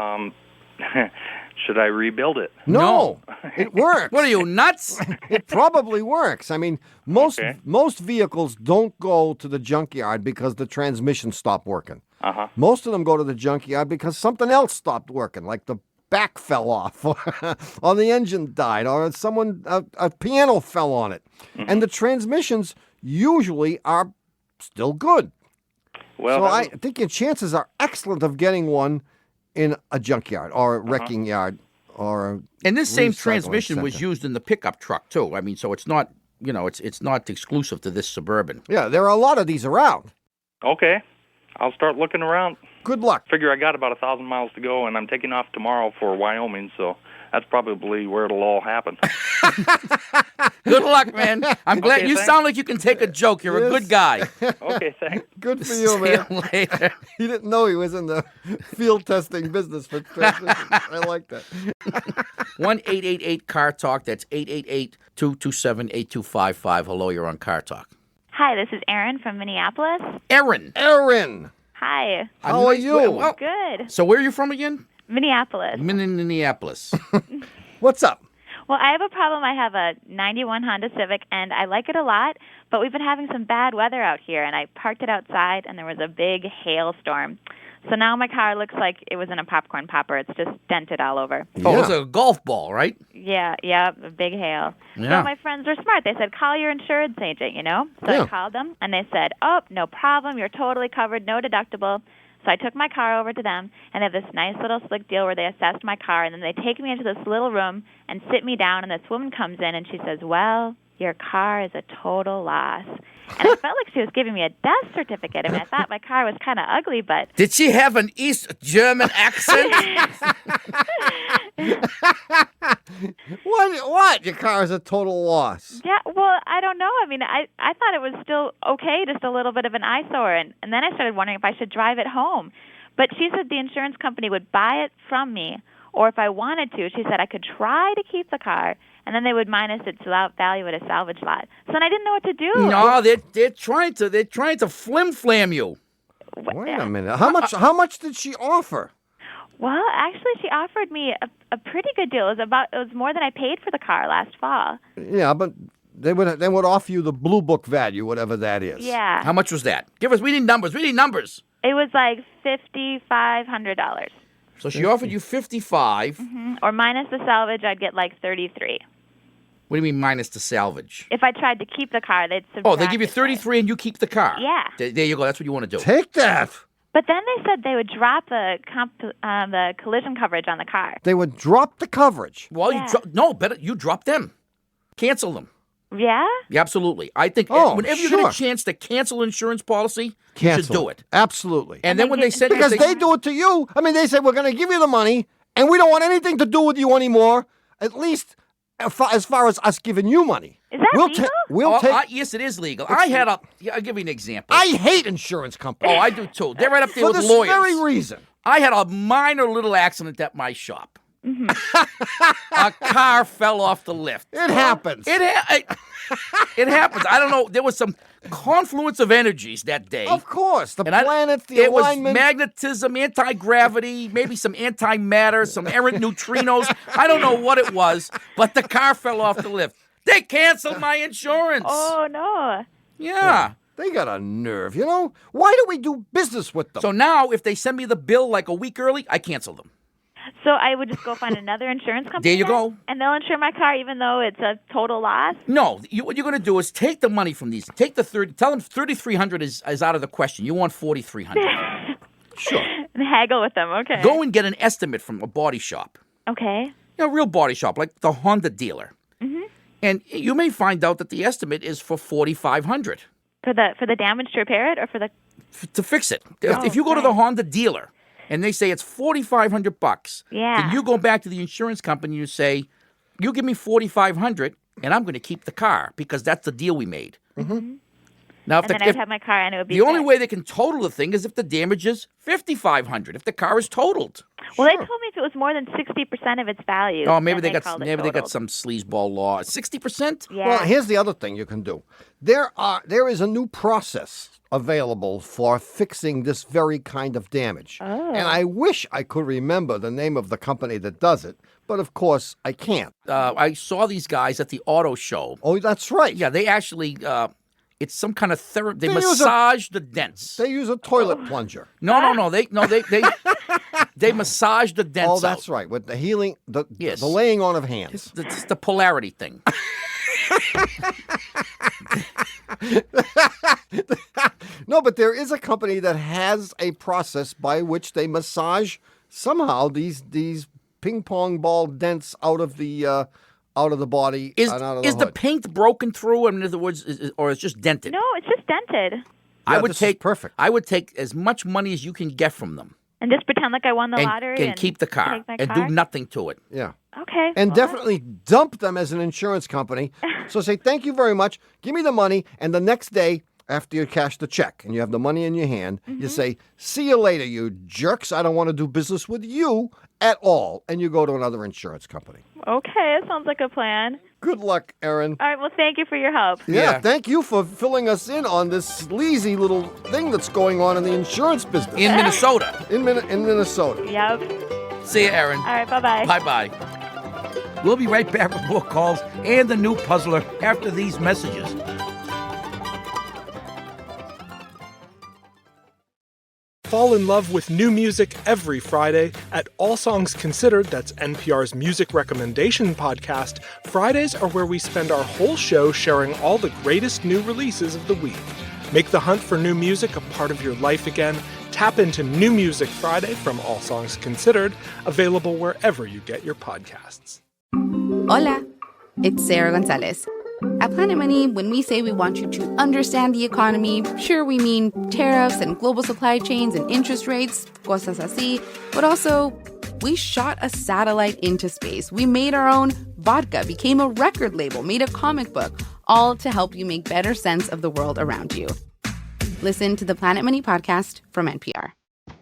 [SPEAKER 10] I rebuild it?
[SPEAKER 3] No. It works.
[SPEAKER 2] What are you, nuts?
[SPEAKER 3] It probably works. I mean, most vehicles don't go to the junkyard because the transmission stopped working. Most of them go to the junkyard because something else stopped working, like the back fell off, or the engine died, or a piano fell on it. And the transmissions usually are still good.
[SPEAKER 10] Well,
[SPEAKER 3] so I think your chances are excellent of getting one in a junkyard or a wrecking yard or
[SPEAKER 2] and this same
[SPEAKER 3] recycling
[SPEAKER 2] transmission was
[SPEAKER 3] center.
[SPEAKER 2] used in the pickup truck too. I mean, so it's not, it's not exclusive to this Suburban.
[SPEAKER 3] Yeah, there are a lot of these around.
[SPEAKER 10] Okay. I'll start looking around.
[SPEAKER 3] Good luck.
[SPEAKER 10] Figure I got about 1,000 miles to go, and I'm taking off tomorrow for Wyoming, so that's probably where it'll all happen.
[SPEAKER 2] Good luck, man. I'm glad
[SPEAKER 10] Okay,
[SPEAKER 2] you
[SPEAKER 10] thanks.
[SPEAKER 2] sound like you can take a joke. You're a good guy.
[SPEAKER 10] Okay, thanks.
[SPEAKER 3] Good for you,
[SPEAKER 2] See
[SPEAKER 3] man.
[SPEAKER 2] you later.
[SPEAKER 3] He didn't know he was in the field testing business for transmissions. I like that.
[SPEAKER 2] 1-888-CAR-TALK. That's 888-227-8255. Hello, you're on Car Talk.
[SPEAKER 11] Hi, this is Erin from Minneapolis.
[SPEAKER 2] Erin.
[SPEAKER 11] Hi.
[SPEAKER 3] How are you?
[SPEAKER 2] Well,
[SPEAKER 11] Good.
[SPEAKER 2] so where are you from again?
[SPEAKER 11] Minneapolis.
[SPEAKER 2] Minneapolis.
[SPEAKER 3] What's up?
[SPEAKER 11] Well, I have a problem. I have a 91 Honda Civic, and I like it a lot, but we've been having some bad weather out here, and I parked it outside, and there was a big hailstorm. So now my car looks like it was in a popcorn popper. It's just dented all over.
[SPEAKER 2] Oh, it's a golf ball, right?
[SPEAKER 11] Yeah, a big hail.
[SPEAKER 2] Yeah.
[SPEAKER 11] So my friends were smart. They said, call your insurance agent, So
[SPEAKER 2] Yeah.
[SPEAKER 11] I called them, and they said, oh, no problem. You're totally covered, no deductible. So I took my car over to them, and they have this nice little slick deal where they assessed my car, and then they take me into this little room and sit me down, and this woman comes in, and she says, well, your car is a total loss. And I felt like she was giving me a death certificate. I mean, I thought my car was kind of ugly, but...
[SPEAKER 2] Did she have an East German accent?
[SPEAKER 3] What? Your car is a total loss.
[SPEAKER 11] Yeah, well, I don't know. I mean, I thought it was still okay, just a little bit of an eyesore. And then I started wondering if I should drive it home. But she said the insurance company would buy it from me, or if I wanted to, she said I could try to keep the car, and then they would minus its value at a salvage lot. So then I didn't know what to do.
[SPEAKER 2] No, they're trying to flim-flam you.
[SPEAKER 3] Wait a minute. How much did she offer?
[SPEAKER 11] Well, actually, she offered me a pretty good deal. It was more than I paid for the car last fall.
[SPEAKER 3] Yeah, but they would offer you the Blue Book value, whatever that is.
[SPEAKER 11] Yeah.
[SPEAKER 2] How much was that? We need numbers.
[SPEAKER 11] It was like $5,500.
[SPEAKER 2] So she offered you $55.
[SPEAKER 11] Mm-hmm. Or minus the salvage, I'd get like $33.
[SPEAKER 2] What do you mean minus the salvage?
[SPEAKER 11] If I tried to keep the car, they'd subtract.
[SPEAKER 2] Oh, they give you $33 and you keep the car.
[SPEAKER 11] Yeah.
[SPEAKER 2] There you go. That's what you want to do.
[SPEAKER 3] Take that.
[SPEAKER 11] But then they said they would drop the collision coverage on the car.
[SPEAKER 3] They would drop the coverage.
[SPEAKER 2] Well, you drop them. Cancel them.
[SPEAKER 11] Yeah?
[SPEAKER 2] Yeah, absolutely. I think whenever you get a chance to cancel insurance policy, you should do it.
[SPEAKER 3] Absolutely.
[SPEAKER 2] And then when they send
[SPEAKER 3] because they do it to you. I mean, they say, we're going to give you the money, and we don't want anything to do with you anymore, at least as far as us giving you money.
[SPEAKER 11] Is that legal?
[SPEAKER 2] Yes, it is legal. I'll give you an example.
[SPEAKER 3] I hate insurance companies.
[SPEAKER 2] Oh, I do too. They're right up there with lawyers.
[SPEAKER 3] For this very reason.
[SPEAKER 2] I had a minor little accident at my shop.
[SPEAKER 11] Mm-hmm.
[SPEAKER 2] A car fell off the lift.
[SPEAKER 3] It happens.
[SPEAKER 2] It happens. I don't know. There was some confluence of energies that day.
[SPEAKER 3] Of course. The planets, the alignment.
[SPEAKER 2] It was magnetism, anti-gravity, maybe some antimatter, some errant neutrinos. I don't know what it was, but the car fell off the lift. They canceled my insurance.
[SPEAKER 11] Oh, no.
[SPEAKER 2] Yeah.
[SPEAKER 3] They got a nerve, you know? Why do we do business with them?
[SPEAKER 2] So now, if they send me the bill like a week early, I cancel them.
[SPEAKER 11] So I would just go find another insurance company?
[SPEAKER 2] There you go.
[SPEAKER 11] And they'll insure my car even though it's a total loss?
[SPEAKER 2] No. What you're going to do is take the money from these. Take the tell them $3,300 is out of the question. You want $4,300. Sure.
[SPEAKER 11] And haggle with them, okay.
[SPEAKER 2] Go and get an estimate from a body shop.
[SPEAKER 11] Okay.
[SPEAKER 2] A real body shop, like the Honda dealer.
[SPEAKER 11] Mm-hmm.
[SPEAKER 2] And you may find out that the estimate is for $4,500.
[SPEAKER 11] For the damage to repair it or for the...
[SPEAKER 2] To fix it. If you go to the Honda dealer and they say it's $4,500,
[SPEAKER 11] yeah.
[SPEAKER 2] then you go back to the insurance company and you say, you give me $4,500 and I'm going to keep the car because that's the deal we made.
[SPEAKER 11] Mm-hmm.
[SPEAKER 2] Now,
[SPEAKER 11] and then I'd have my car and it would be
[SPEAKER 2] the only way they can total the thing is if the damage is $5,500, if the car is totaled.
[SPEAKER 11] Well, they told me if it was more than 60% of its value.
[SPEAKER 2] Oh, maybe they got some sleazeball law. 60%?
[SPEAKER 11] Yeah.
[SPEAKER 3] Well, here's the other thing you can do. There is a new process available for fixing this very kind of damage.
[SPEAKER 11] Oh.
[SPEAKER 3] And I wish I could remember the name of the company that does it, but of course I can't.
[SPEAKER 2] I saw these guys at the auto show.
[SPEAKER 3] Oh, that's right.
[SPEAKER 2] Yeah, they actually... it's some kind of therapy. They massage the dents.
[SPEAKER 3] They use a toilet plunger.
[SPEAKER 2] No. They massage the dents.
[SPEAKER 3] Oh, that's right. With the healing, the laying on of hands.
[SPEAKER 2] It's the polarity thing.
[SPEAKER 3] No, but there is a company that has a process by which they massage somehow these ping pong ball dents out of the body.
[SPEAKER 2] Is
[SPEAKER 3] and out of the
[SPEAKER 2] is the paint broken through? In other words, or it's just dented?
[SPEAKER 11] No, it's just dented.
[SPEAKER 3] Yeah, this is perfect.
[SPEAKER 2] I would take as much money as you can get from them.
[SPEAKER 11] And just pretend like I won the lottery
[SPEAKER 2] and keep the car
[SPEAKER 11] take my
[SPEAKER 2] and
[SPEAKER 11] car?
[SPEAKER 2] do nothing to it.
[SPEAKER 3] Yeah.
[SPEAKER 11] Okay.
[SPEAKER 3] And definitely dump them as an insurance company. So say, thank you very much. Give me the money. And the next day, after you cash the check and you have the money in your hand, you say, see you later, you jerks. I don't want to do business with you at all. And you go to another insurance company.
[SPEAKER 11] Okay, that sounds like a plan.
[SPEAKER 3] Good luck, Erin.
[SPEAKER 11] All right, well, thank you for your help.
[SPEAKER 3] Yeah, thank you for filling us in on this sleazy little thing that's going on in the insurance business.
[SPEAKER 2] In Minnesota.
[SPEAKER 3] In Minnesota.
[SPEAKER 11] Yep.
[SPEAKER 2] See you, Erin.
[SPEAKER 11] All right, bye-bye.
[SPEAKER 2] Bye-bye. We'll be right back with more calls and the new puzzler after these messages.
[SPEAKER 12] Fall in love with new music every Friday at All Songs Considered, that's NPR's music recommendation podcast. Fridays are where we spend our whole show sharing all the greatest new releases of the week. Make the hunt for new music a part of your life again. Tap into New Music Friday from All Songs Considered, available wherever you get your podcasts.
[SPEAKER 13] Hola, it's Sarah Gonzalez. At Planet Money, when we say we want you to understand the economy, sure, we mean tariffs and global supply chains and interest rates, cosas así, but also we shot a satellite into space. We made our own vodka, became a record label, made a comic book, all to help you make better sense of the world around you. Listen to the Planet Money podcast from NPR.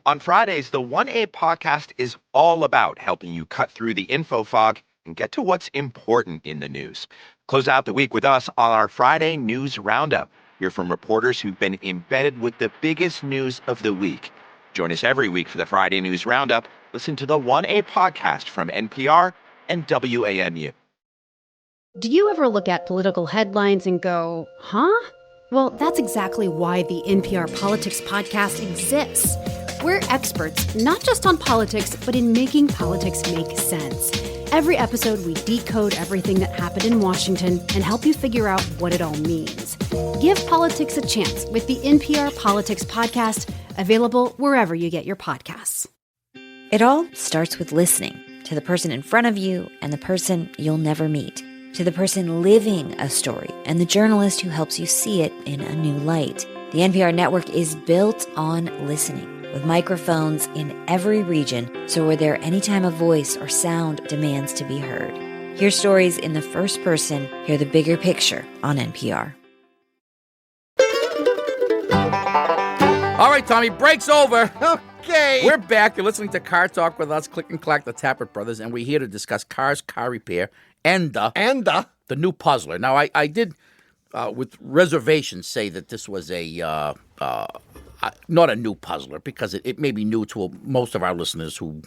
[SPEAKER 14] On Fridays, the 1A podcast is all about helping you cut through the info fog and get to what's important in the news. Close out the week with us on our Friday News Roundup. Hear from reporters who've been embedded with the biggest news of the week. Join us every week for the Friday News Roundup. Listen to the 1A podcast from NPR and WAMU.
[SPEAKER 15] Do you ever look at political headlines and go, huh? Well, that's exactly why the NPR Politics Podcast exists. We're experts, not just on politics, but in making politics make sense. Every episode, we decode everything that happened in Washington and help you figure out what it all means. Give politics a chance with the NPR Politics Podcast, available wherever you get your podcasts.
[SPEAKER 16] It all starts with listening to the person in front of you and the person you'll never meet, to the person living a story and the journalist who helps you see it in a new light. The NPR network is built on listening, with microphones in every region, so we're there anytime a voice or sound demands to be heard. Hear stories in the first person, hear the bigger picture on NPR.
[SPEAKER 2] All right, Tommy, break's over.
[SPEAKER 3] Okay.
[SPEAKER 2] We're back. You're listening to Car Talk with us, Click and Clack, the Tappert brothers, and we're here to discuss cars, car repair, and the new puzzler. Now, I did, with reservations, say that this was a not a new puzzler, because it may be new to most of our listeners who,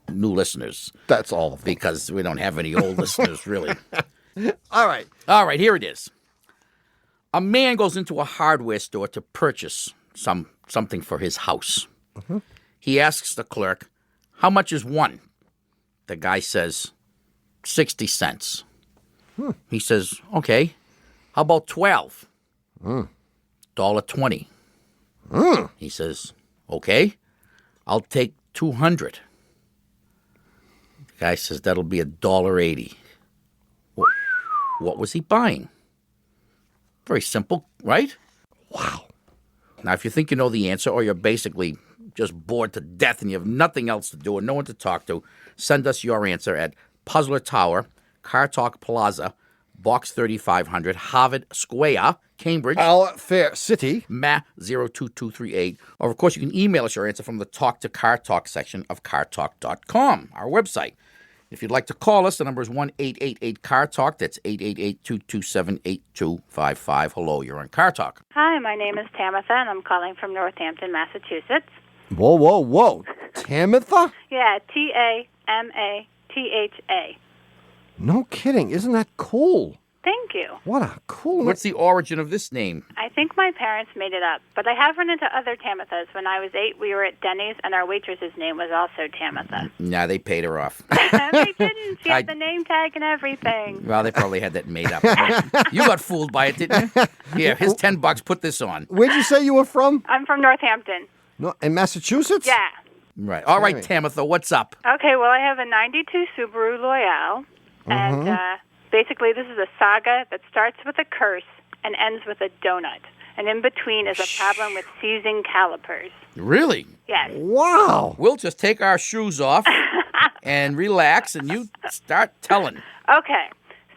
[SPEAKER 2] new listeners.
[SPEAKER 3] That's all of them.
[SPEAKER 2] Because we don't have any old listeners, really.
[SPEAKER 3] All right.
[SPEAKER 2] All right, here it is. A man goes into a hardware store to purchase something for his house. Mm-hmm. He asks the clerk, how much is one? The guy says, 60 cents. He says, okay, how about 12? $1.20. He says, okay, I'll take 200. The guy says, that'll be $1.80. What was he buying? Very simple, right?
[SPEAKER 3] Wow.
[SPEAKER 2] Now, if you think you know the answer, or you're basically just bored to death and you have nothing else to do and no one to talk to, send us your answer at Puzzler Tower, Car Talk Plaza, Box 3500, Harvard Square, Cambridge.
[SPEAKER 3] Fair City.
[SPEAKER 2] Ma 02238. Or, of course, you can email us your answer from the Talk to Car Talk section of cartalk.com, our website. If you'd like to call us, the number is 1-888-CAR-TALK. That's 888-227-8255. Hello, you're on Car Talk.
[SPEAKER 17] Hi, my name is Tamitha, and I'm calling from Northampton, Massachusetts.
[SPEAKER 3] Whoa. Tamitha?
[SPEAKER 17] Yeah, Tamatha.
[SPEAKER 3] No kidding. Isn't that cool?
[SPEAKER 17] Thank you.
[SPEAKER 3] What a cool...
[SPEAKER 2] What's the origin of this name?
[SPEAKER 17] I think my parents made it up, but I have run into other Tamithas. When I was 8, we were at Denny's, and our waitress's name was also Tamitha.
[SPEAKER 2] Nah, they paid her off.
[SPEAKER 17] They didn't. She had the name tag and everything.
[SPEAKER 2] Well, they probably had that made up. You got fooled by it, didn't you? Here, here's $10. Put this on.
[SPEAKER 3] Where'd you say you were from?
[SPEAKER 17] I'm from Northampton.
[SPEAKER 3] No, in Massachusetts?
[SPEAKER 17] Yeah.
[SPEAKER 2] Right. All right, Tamitha, what's up?
[SPEAKER 17] Okay, well, I have a 92 Subaru Loyale, and basically this is a saga that starts with a curse and ends with a donut. And in between is a problem with seizing calipers.
[SPEAKER 2] Really?
[SPEAKER 17] Yes.
[SPEAKER 3] Wow.
[SPEAKER 2] We'll just take our shoes off and relax, and you start telling.
[SPEAKER 17] Okay.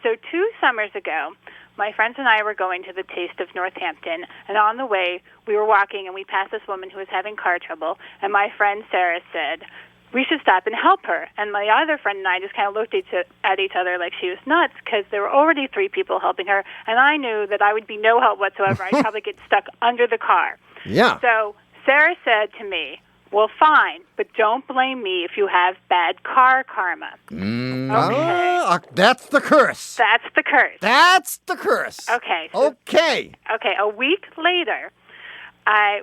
[SPEAKER 17] So 2 summers ago, my friends and I were going to the Taste of Northampton, and on the way, we were walking, and we passed this woman who was having car trouble, and my friend Sarah said, we should stop and help her. And my other friend and I just kind of looked at each other like she was nuts, because there were already 3 people helping her, and I knew that I would be no help whatsoever. I'd probably get stuck under the car.
[SPEAKER 3] Yeah.
[SPEAKER 17] So Sarah said to me, well, fine, but don't blame me if you have bad car karma. Okay.
[SPEAKER 3] That's the curse.
[SPEAKER 17] That's the curse.
[SPEAKER 3] That's the curse.
[SPEAKER 17] Okay. So,
[SPEAKER 3] okay.
[SPEAKER 17] A week later, I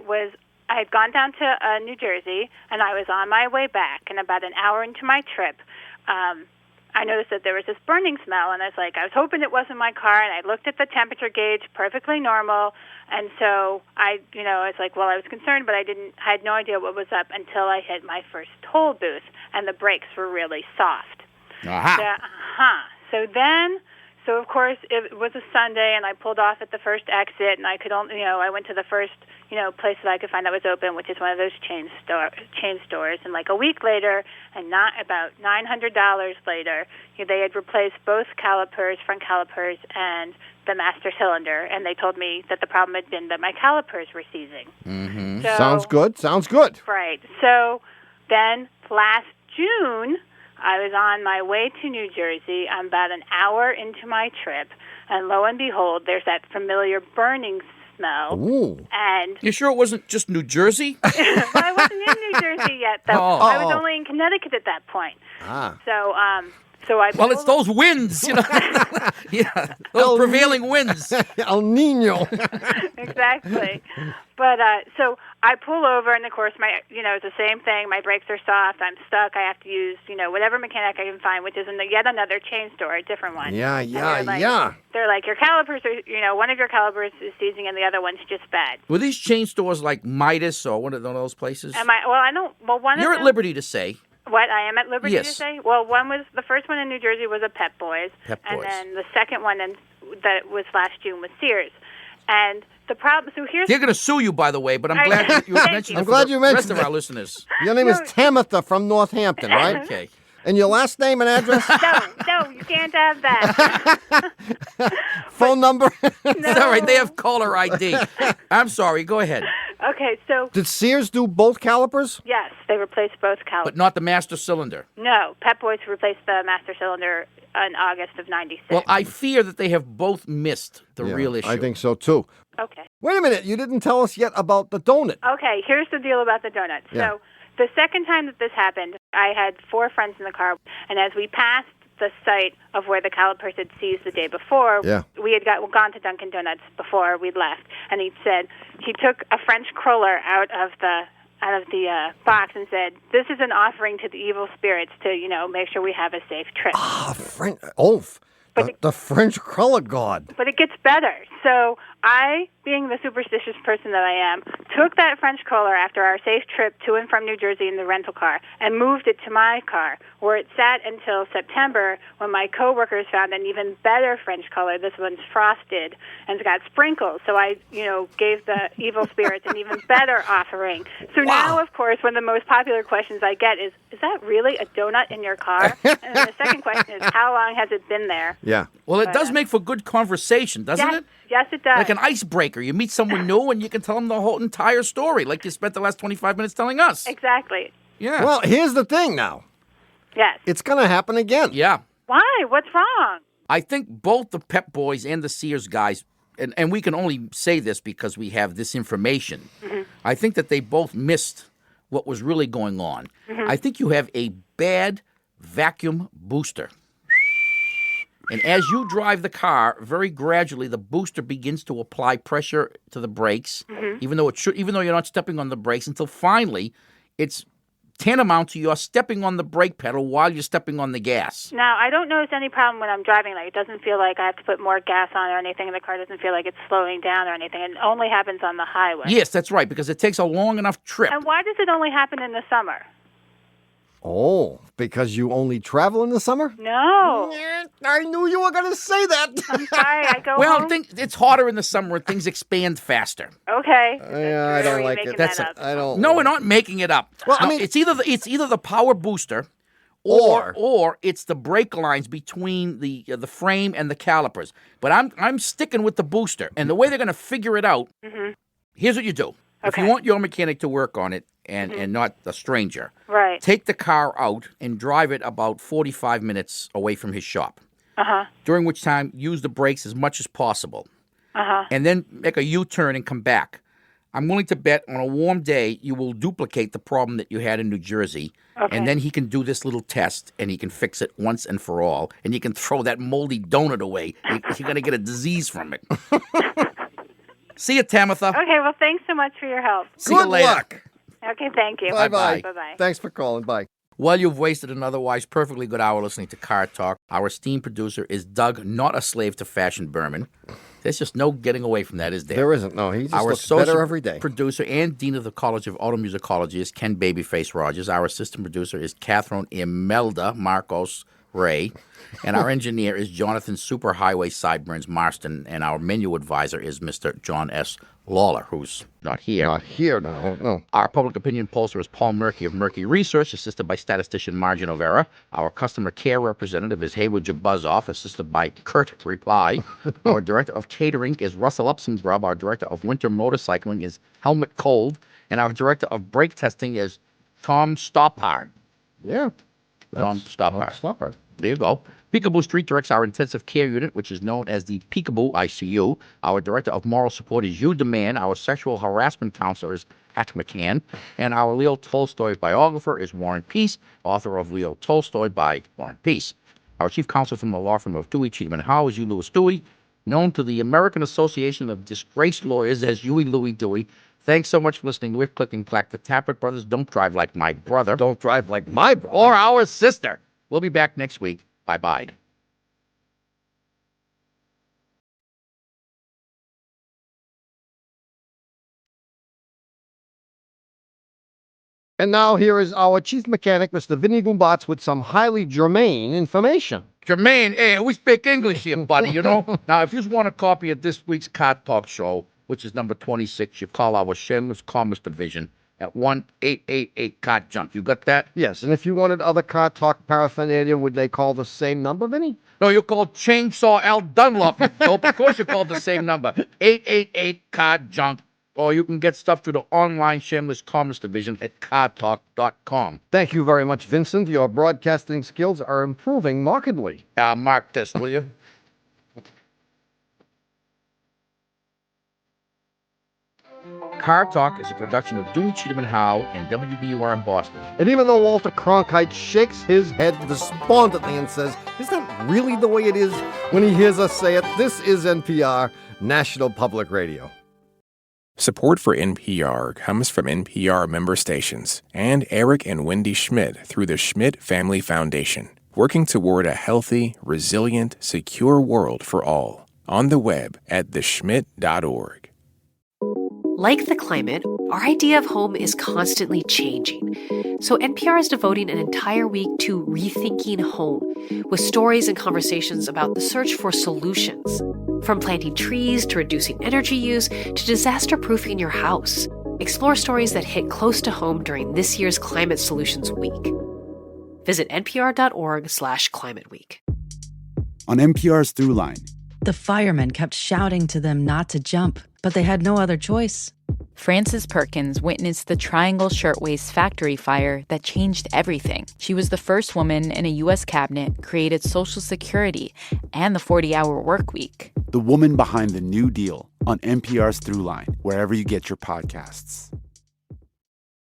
[SPEAKER 17] had gone down to New Jersey, and I was on my way back, and about an hour into my trip, I noticed that there was this burning smell, and I was hoping it wasn't my car, and I looked at the temperature gauge, perfectly normal, and so I was concerned, but I had no idea what was up until I hit my first toll booth, and the brakes were really soft.
[SPEAKER 2] Uh-huh.
[SPEAKER 17] So then So, of course, it was a Sunday, and I pulled off at the first exit, and I could only, I went to the first, place that I could find that was open, which is one of those chain stores. And like a week later, and not about $900 later, they had replaced both calipers, front calipers, and the master cylinder, and they told me that the problem had been that my calipers were seizing.
[SPEAKER 3] Mm-hmm.
[SPEAKER 17] So,
[SPEAKER 3] Sounds good.
[SPEAKER 17] Right. So then last June, I was on my way to New Jersey. I'm about an hour into my trip, and lo and behold, there's that familiar burning smell.
[SPEAKER 3] Ooh.
[SPEAKER 17] And
[SPEAKER 2] You sure it wasn't just New Jersey?
[SPEAKER 17] I wasn't in New Jersey yet, though.
[SPEAKER 2] Oh.
[SPEAKER 17] I was only in Connecticut at that point.
[SPEAKER 3] Ah.
[SPEAKER 17] So, I
[SPEAKER 2] Well, it's those winds, Yeah, those prevailing winds.
[SPEAKER 3] El Nino.
[SPEAKER 17] Exactly. But so I pull over, and of course, it's the same thing. My brakes are soft. I'm stuck. I have to use, whatever mechanic I can find, which is in yet another chain store, a different one.
[SPEAKER 3] Yeah.
[SPEAKER 17] They're like, your calipers are, one of your calipers is seizing, and the other one's just bad.
[SPEAKER 2] Were these chain stores like Midas or one of those places?
[SPEAKER 17] Am I? Well, I don't. Well, one
[SPEAKER 2] You're
[SPEAKER 17] of
[SPEAKER 2] at
[SPEAKER 17] them,
[SPEAKER 2] liberty to say.
[SPEAKER 17] What, I am at liberty
[SPEAKER 2] Yes.
[SPEAKER 17] to say? Well, the first one in New Jersey was a Pep Boys.
[SPEAKER 2] Pep
[SPEAKER 17] And
[SPEAKER 2] Boys.
[SPEAKER 17] then the second one that was last June was Sears. And the problem, so here's...
[SPEAKER 2] They're going to sue you, by the way, but I'm
[SPEAKER 17] I-
[SPEAKER 2] glad you
[SPEAKER 17] Thank
[SPEAKER 2] mentioned
[SPEAKER 17] you.
[SPEAKER 2] it
[SPEAKER 3] I'm
[SPEAKER 2] for
[SPEAKER 3] glad
[SPEAKER 2] the
[SPEAKER 3] you mentioned
[SPEAKER 2] rest of
[SPEAKER 3] that.
[SPEAKER 2] our listeners.
[SPEAKER 3] Your name is Tamitha from Northampton, right?
[SPEAKER 2] Okay.
[SPEAKER 3] And your last name and address?
[SPEAKER 17] No, you can't have that.
[SPEAKER 3] Phone number?
[SPEAKER 2] It's all right. They have caller ID. I'm sorry. Go ahead.
[SPEAKER 17] Okay, so...
[SPEAKER 3] Did Sears do both calipers?
[SPEAKER 17] Yes, they replaced both calipers.
[SPEAKER 2] But not the master cylinder.
[SPEAKER 17] No, Pep Boys replaced the master cylinder in August of 96.
[SPEAKER 2] Well, I fear that they have both missed the real issue.
[SPEAKER 3] I think so, too.
[SPEAKER 17] Okay.
[SPEAKER 3] Wait a minute. You didn't tell us yet about the donut.
[SPEAKER 17] Okay, here's the deal about the donut.
[SPEAKER 3] Yeah.
[SPEAKER 17] So the second time that this happened, I had 4 friends in the car, and as we passed the site of where the calipers had seized the day before, we had gone to Dunkin' Donuts before we left, and he said he took a French Cruller out of the box and said, "This is an offering to the evil spirits to make sure we have a safe trip."
[SPEAKER 3] French. The French Cruller God.
[SPEAKER 17] But it gets better. So I, being the superstitious person that I am, took that French Cruller after our safe trip to and from New Jersey in the rental car and moved it to my car, where it sat until September when my coworkers found an even better French Cruller. This one's frosted and it's got sprinkles. So I, gave the evil spirits an even better offering. So now, of course, one of the most popular questions I get is that really a donut in your car? And then the second question is, how long has it been there?
[SPEAKER 3] Yeah.
[SPEAKER 2] Well, it does make for good conversation, doesn't it?
[SPEAKER 17] Yes, it does.
[SPEAKER 2] Like an icebreaker. You meet someone new and you can tell them the whole entire story, like you spent the last 25 minutes telling us.
[SPEAKER 17] Exactly.
[SPEAKER 2] Yeah.
[SPEAKER 3] Well, here's the thing now.
[SPEAKER 17] Yes.
[SPEAKER 3] It's going to happen again.
[SPEAKER 2] Yeah.
[SPEAKER 17] Why? What's wrong?
[SPEAKER 2] I think both the Pep Boys and the Sears guys, and we can only say this because we have this information, I think that they both missed what was really going on. I think you have a bad vacuum booster. And as you drive the car, very gradually the booster begins to apply pressure to the brakes, even though you're not stepping on the brakes, until finally it's tantamount to you're stepping on the brake pedal while you're stepping on the gas.
[SPEAKER 17] Now, I don't notice any problem when I'm driving. Like, it doesn't feel like I have to put more gas on or anything, and the car doesn't feel like it's slowing down or anything. It only happens on the highway.
[SPEAKER 2] Yes, that's right, because it takes a long enough trip.
[SPEAKER 17] And why does it only happen in the summer?
[SPEAKER 3] Oh, because you only travel in the summer?
[SPEAKER 17] No.
[SPEAKER 3] I knew you were going to say that.
[SPEAKER 17] I'm sorry, I go
[SPEAKER 2] Well,
[SPEAKER 17] home.
[SPEAKER 2] it's hotter in the summer and things expand faster.
[SPEAKER 17] Okay.
[SPEAKER 3] Yeah, I don't like it.
[SPEAKER 2] That's
[SPEAKER 17] that up?
[SPEAKER 3] I don't.
[SPEAKER 2] No, we're not making it up.
[SPEAKER 3] Well, I
[SPEAKER 2] No,
[SPEAKER 3] mean-
[SPEAKER 2] it's either the power booster, or it's the brake lines between the frame and the calipers. But I'm sticking with the booster, and the way they're going to figure it out. Here's what you do: if you want your mechanic to work on it, and not a stranger,
[SPEAKER 17] Right.
[SPEAKER 2] take the car out and drive it about 45 minutes away from his shop. During which time, use the brakes as much as possible. And then make a U-turn and come back. I'm willing to bet on a warm day you will duplicate the problem that you had in New Jersey.
[SPEAKER 17] Okay.
[SPEAKER 2] And then he can do this little test and he can fix it once and for all. And you can throw that moldy donut away. You're going to get a disease from it. See you, Tamitha.
[SPEAKER 17] Okay, well, thanks so much for your help.
[SPEAKER 2] See you
[SPEAKER 3] Good
[SPEAKER 2] later.
[SPEAKER 3] luck.
[SPEAKER 17] Okay, thank you.
[SPEAKER 3] Bye-bye.
[SPEAKER 17] Bye-bye.
[SPEAKER 3] Thanks for calling. Bye.
[SPEAKER 2] Well, you've wasted an otherwise perfectly good hour listening to Car Talk. Our esteemed producer is Doug, not a slave to fashion Berman. There's just no getting away from that, is there?
[SPEAKER 3] There isn't. No, he just
[SPEAKER 2] Our
[SPEAKER 3] looks
[SPEAKER 2] associate
[SPEAKER 3] better every day.
[SPEAKER 2] producer and dean of the College of Automusicology is Ken Babyface Rogers. Our assistant producer is Catherine Imelda Marcos Ray. And our engineer is Jonathan Superhighway Sideburns Marston. And our menu advisor is Mr. John S. Lawler, who's not here.
[SPEAKER 3] Not here now, no.
[SPEAKER 2] Our public opinion pollster is Paul Murky of Murky Research, assisted by statistician Margin Overa. Our customer care representative is Haywood Jabuzoff, assisted by Kurt Reply. Our director of catering is Russell Upsongrub. Our director of winter motorcycling is Helmut Cold. And our director of brake testing is Tom Stoppard.
[SPEAKER 3] Yeah.
[SPEAKER 2] Tom Stoppard. There you go. Peekaboo Street directs our intensive care unit, which is known as the Peekaboo ICU. Our director of moral support is Hugh DeMann. Our sexual harassment counselor is Pat McCann. And our Leo Tolstoy biographer is Warren Peace, author of Leo Tolstoy by Warren Peace. Our chief counsel from the law firm of Dewey, Cheatham & Howe is Hugh Lewis Dewey, known to the American Association of Disgraced Lawyers as Huey Louie Dewey. Thanks so much for listening. We're Click and Clack. The Tappert Brothers. Don't drive like my brother.
[SPEAKER 3] Don't drive like my brother.
[SPEAKER 2] Or our sister. We'll be back next week. Bye-bye.
[SPEAKER 3] And now here is our chief mechanic, Mr. Vinny Gumbats, with some highly germane information.
[SPEAKER 2] Jermaine, hey, we speak English here, buddy, you know? Now, if you want a copy of this week's Car Talk show, which is number 26, you call our shameless commerce division at 1-888-CAR-JUNK. You got that?
[SPEAKER 3] Yes, and if you wanted other Car Talk paraphernalia, would they call the same number, Vinny?
[SPEAKER 2] No, you called Chainsaw Al Dunlop. Nope, of course you called the same number. 888-CAR-JUNK. Or you can get stuff through the online shameless commerce division at cartalk.com.
[SPEAKER 3] Thank you very much, Vincent. Your broadcasting skills are improving markedly.
[SPEAKER 2] Mark this, will you? Car Talk is a production of Dewey, Cheatham & Howe and WBUR in Boston.
[SPEAKER 3] And even though Walter Cronkite shakes his head despondently and says, "Is that really the way it is?" when he hears us say it, this is NPR, National Public Radio.
[SPEAKER 6] Support for NPR comes from NPR member stations and Eric and Wendy Schmidt through the Schmidt Family Foundation, working toward a healthy, resilient, secure world for all. On the web at theschmidt.org.
[SPEAKER 18] Like the climate, our idea of home is constantly changing. So NPR is devoting an entire week to Rethinking Home, with stories and conversations about the search for solutions. From planting trees to reducing energy use to disaster-proofing your house. Explore stories that hit close to home during this year's Climate Solutions Week. Visit npr.org/Climate Week.
[SPEAKER 19] On NPR's Throughline.
[SPEAKER 20] The firemen kept shouting to them not to jump, but they had no other choice.
[SPEAKER 21] Frances Perkins witnessed the Triangle Shirtwaist factory fire that changed everything. She was the first woman in a U.S. cabinet, created Social Security and the 40-hour work week.
[SPEAKER 19] The woman behind the New Deal on NPR's Throughline, wherever you get your podcasts.